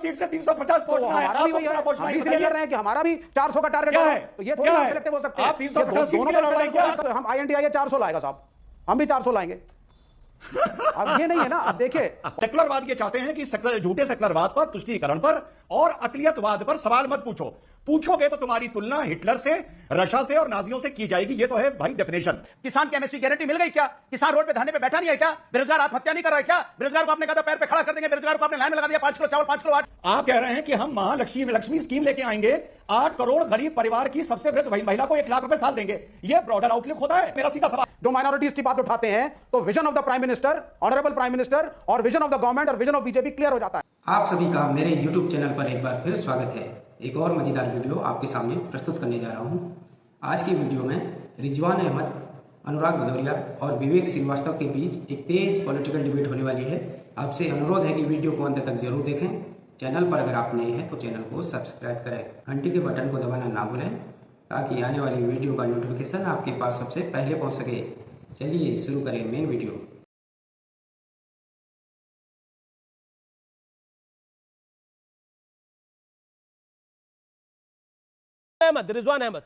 Seat से 350 पहुंचना है, आपको कितना पहुंचना है? कह रहे हैं कि हमारा भी 400 का टारगेट है, तो ये थोड़ा सिलेक्टिव हो सकता है। आप 350 सीट के लिए लड़ रहे हैं क्या? हम INDIA 400 लाएगा साहब, हम भी 400 लाएंगे। अब ये नहीं है ना, अब देखिए सेकुलरवाद ये चाहते हैं कि झूठे सेकुलरवाद पर, तुष्टीकरण पर और अकलियतवाद पर सवाल मत पूछो। पूछोगे तो तुम्हारी तुलना हिटलर से, रशिया से और नाजियों से की जाएगी। ये तो है भाई डेफिनेशन। किसान की MSP गारंटी मिल गई क्या? किसान रोड पे धरने पे बैठा नहीं है क्या? बेरोजगार आत्महत्या नहीं कर रहा है क्या? बेरोजगार को आपने कहा था पैर पे खड़ा कर देंगे, बेरोजगार को आपने लाइन में लगा दिया, 5 किलो चावल 5 किलो आटा। आप कह रहे हैं कि हम महालक्ष्मी स्कीम लेके आएंगे, 8 करोड़ गरीब परिवार की सबसे वृद्ध महिला को 1 लाख रुपए साल देंगे। ये ब्रॉडर आउटलुक होता है? मेरा सीधा सवाल। जो माइनॉरिटीज की बात उठाते हैं तो vision of the prime minister, honourable prime minister और विजन ऑफ द गवर्नमेंट और विजन ऑफ बीजेपी क्लियर हो जाता है। आप सभी का मेरे YouTube चैनल पर एक बार फिर स्वागत है। एक और मजेदार वीडियो आपके सामने प्रस्तुत करने जा रहा हूं। आज की वीडियो में रिजवान अहमद, अनुराग भदौरिया और विवेक श्रीवास्तव के बीच एक तेज पॉलिटिकल डिबेट होने वाली है। आपसे अनुरोध है कि वीडियो को अंत तक जरूर देखें। चैनल पर अगर आप नए हैं तो चैनल को सब्सक्राइब करें, घंटी के बटन को दबाना ना भूलें ताकि आने वाली वीडियो का नोटिफिकेशन आपके पास सबसे पहले पहुंच सके। चलिए शुरू करें मेन वीडियो। रिजवान अहमद,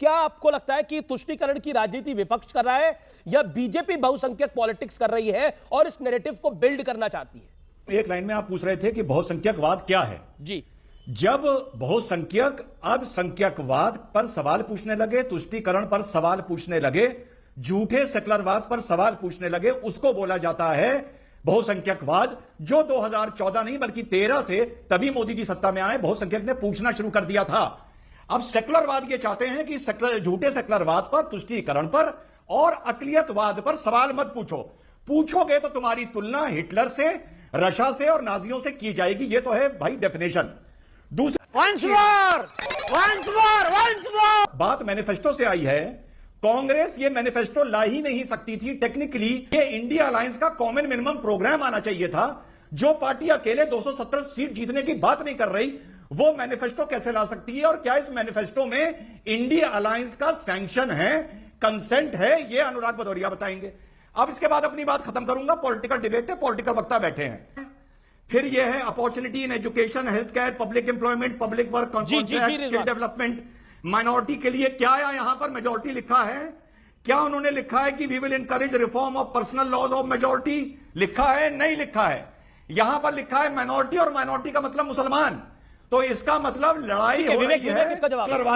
क्या आपको लगता है कि तुष्टीकरण की राजनीति विपक्ष कर रहा है या बीजेपी बहुसंख्यक पॉलिटिक्स कर रही है और इस नैरेटिव को बिल्ड करना चाहती है? एक लाइन में आप पूछ रहे थे कि बहुसंख्यकवाद क्या है जी। जब बहुसंख्यक अब संख्यकवाद पर सवाल पूछने लगे, तुष्टीकरण पर सवाल पूछने लगे, झूठे सेकुलरवाद पर सवाल पूछने लगे, उसको बोला जाता है बहुसंख्यकवाद। जो 2014 नहीं बल्कि 13 से, तभी मोदी जी सत्ता में आए, बहुसंख्यक ने पूछना शुरू कर दिया था। अब सेकुलरवाद ये चाहते हैं कि झूठे सेकुलरवाद पर, तुष्टीकरण पर और अकलियतवाद पर सवाल मत पूछो। पूछोगे तो तुम्हारी तुलना हिटलर से, रशिया से और नाजियों से की जाएगी। ये तो है भाई डेफिनेशन। दूसरी बात मैनिफेस्टो से आई है। कांग्रेस ये मैनिफेस्टो ला ही नहीं सकती थी टेक्निकली। ये इंडिया अलायंस का कॉमन मिनिमम प्रोग्राम आना चाहिए था। जो पार्टी अकेले 270 सीट जीतने की बात नहीं कर रही, वो मैनिफेस्टो कैसे ला सकती है? और क्या इस मैनिफेस्टो में इंडिया अलायंस का सैंक्शन है, कंसेंट है? ये अनुराग भदौरिया बताएंगे। अब इसके बाद अपनी बात खत्म करूंगा। पॉलिटिकल डिबेट है, पॉलिटिकल वक्ता बैठे हैं। फिर ये है opportunity in education, health care, public employment, public work contract, skill development. Minority के लिए क्या है? यहां पर मेजोरिटी लिखा है क्या? उन्होंने लिखा है कि we will encourage reform of personal laws of majority? लिखा है? नहीं लिखा है। यहां पर लिखा है माइनॉरिटी, और माइनॉरिटी का मतलब मुसलमान। तो इसका मतलब लड़ाई हो रही है।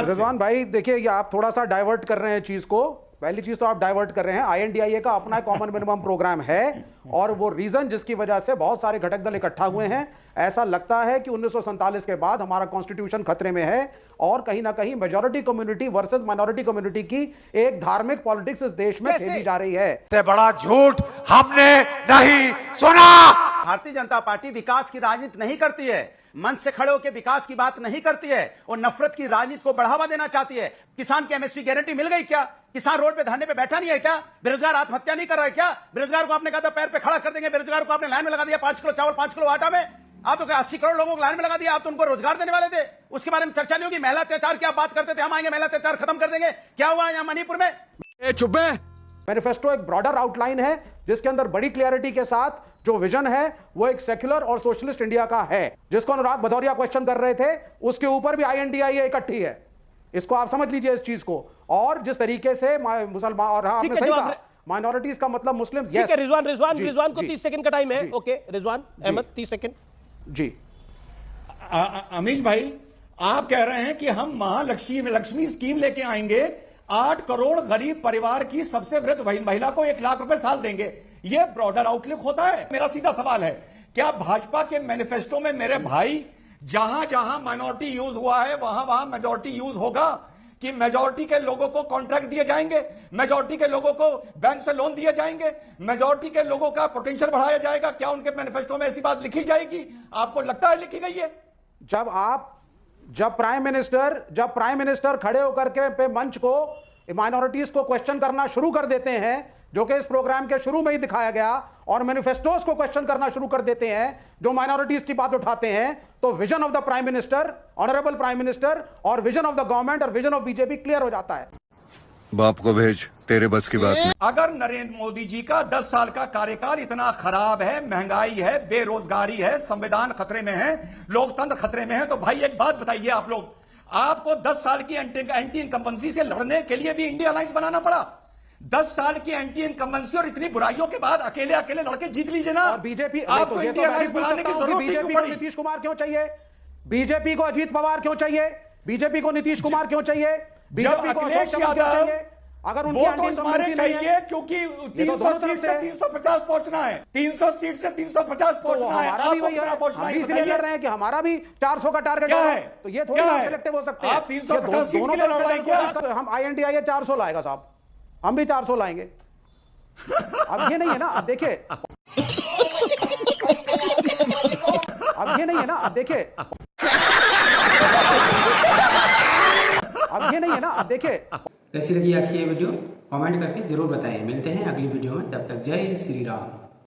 रिजवान भाई देखिए, ये आप थोड़ा सा डाइवर्ट कर रहे हैं चीज को। पहली चीज तो आप डाइवर्ट कर रहे हैं, INDIA का अपना कॉमन मिनिमम प्रोग्राम है और वो रीजन जिसकी वजह से बहुत सारे घटक दल इकट्ठा हुए हैं। ऐसा लगता है कि 1947 के बाद हमारा कॉन्स्टिट्यूशन खतरे में है और कहीं ना कहीं majority community versus minority community की एक धार्मिक पॉलिटिक्स इस देश में खेली जा रही है। इससे बड़ा झूठ हमने नहीं सुना। भारतीय जनता पार्टी विकास की राजनीति नहीं करती है, मंच से खड़े होकर विकास की बात नहीं करती है और नफरत की राजनीति को बढ़ावा देना चाहती है। किसान की MSP गारंटी मिल गई क्या? किसान रोड पे धरने पे बैठा नहीं है क्या? बेरोजगार आत्महत्या नहीं कर रहा है क्या? बेरोजगार को आपने कहा था पैर पे खड़ा कर देंगे, बेरोजगार को आपने लाइन में लगा दिया, 5 किलो चावल 5 किलो आटा में। आप तो 80 करोड़ लोगों को लाइन में लगा दिया। आप तो उनको रोजगार देने वाले थे, उसके बारे में चर्चा नहीं होगी। महिला अत्याचार की आप बात करते थे, हम आएंगे महिला अत्याचार खत्म कर देंगे। क्या हुआ यहाँ मणिपुर में? चुप है। मैनिफेस्टो एक ब्रॉडर आउटलाइन है जिसके अंदर बड़ी क्लैरिटी के साथ जो विजन है वो एक सेक्युलर और सोशलिस्ट इंडिया का है, जिसको अनुराग भदौरिया क्वेश्चन कर रहे थे। उसके ऊपर भी INDIA इकट्ठी है। इसको आप समझ लीजिए इस चीज को। और जिस तरीके से मुसलमान और आपने सही कहा माइनॉरिटीज का मतलब मुस्लिम। ठीक है रिजवान को 30 सेकंड का टाइम है। ओके रिजवान अहमद 30 सेकंड जी। अमीश भाई, आप कह रहे हैं कि हम महालक्ष्मी स्कीम लेके आएंगे, 8 करोड़ गरीब परिवार की सबसे वृद्ध महिला को 1 लाख रुपए साल देंगे। यह ब्रॉडर आउटलुक होता है? मेरा सीधा सवाल है, क्या भाजपा के मैनिफेस्टो में मेरे भाई जहां जहां माइनॉरिटी यूज हुआ है वहां वहां मेजॉरिटी यूज होगा? कि मेजॉरिटी के लोगों को कॉन्ट्रैक्ट दिए जाएंगे, मेजॉरिटी के लोगों को बैंक से लोन दिए जाएंगे, मेजॉरिटी के लोगों का पोटेंशियल बढ़ाया जाएगा? क्या उनके मैनिफेस्टो में ऐसी बात लिखी जाएगी? आपको लगता है लिखी गई है? जब प्राइम मिनिस्टर खड़े होकर के पे मंच को माइनॉरिटीज को क्वेश्चन करना शुरू कर देते हैं, जो कि इस प्रोग्राम के शुरू में ही दिखाया गया, और मैनिफेस्टोस को क्वेश्चन करना शुरू कर देते हैं जो माइनॉरिटीज की बात उठाते हैं, तो vision of the prime minister, honourable prime minister और विजन ऑफ द गवर्नमेंट और विजन ऑफ बीजेपी क्लियर हो जाता है। बाप को भेज, तेरे बस की बात नहीं। अगर नरेंद्र मोदी जी का 10 साल का कार्यकाल इतना खराब है, महंगाई है, बेरोजगारी है, संविधान खतरे में है, लोकतंत्र खतरे में है, तो भाई एक बात बताइए आप लोग, आपको 10 साल की एंटी इनकम्बेंसी से लड़ने के लिए भी इंडिया अलायंस बनाना पड़ा। 10 साल की एंटी इनकम्बेंसी और इतनी बुराइयों के बाद अकेले अकेले लड़के जीत लीजिए ना। और बीजेपी आपको इंडिया अलायंस बनाने की जरूरत बीजेपी क्यों को पड़ी? नीतीश कुमार क्यों चाहिए? बीजेपी को अजीत पवार क्यों चाहिए? बीजेपी को नीतीश कुमार क्यों चाहिए? बीजेपी को अखिलेश अशोक चव्हाण क्यों यादव, चाहिए? अगर उनकी वो तो एंटी हमारे इनकम्बेंसी नहीं चाहिए है, क्योंकि ये तो 300 दोनों सीट तरफ से से 350 पहुंचना है, 300 सीट से 350 तो पहुंचना है। हमारा भी आपको वही है, कितना पहुंचना हम है भी इसलिए बताइए। लड़ रहे हैं कि हमारा भी 400 का टारगेट क्या होगा। है? तो ये थोड़ी क्या ना है? सिलेक्टिव हो सकते हैं। आप 350 सीट दोनों के लिए तरफ लड़ रहे हैं क्या? हम INDIA 400 लाएगा साहब, हम भी 400 लाएंगे। अब ये नहीं है ना, अब देखिए, अब ये नहीं है ना, अब देखिए, अब ये नहीं है ना, अब देखिए। कैसी लगी आज की ये वीडियो कमेंट करके जरूर बताएं। मिलते हैं अगली वीडियो में, तब तक जय श्री राम।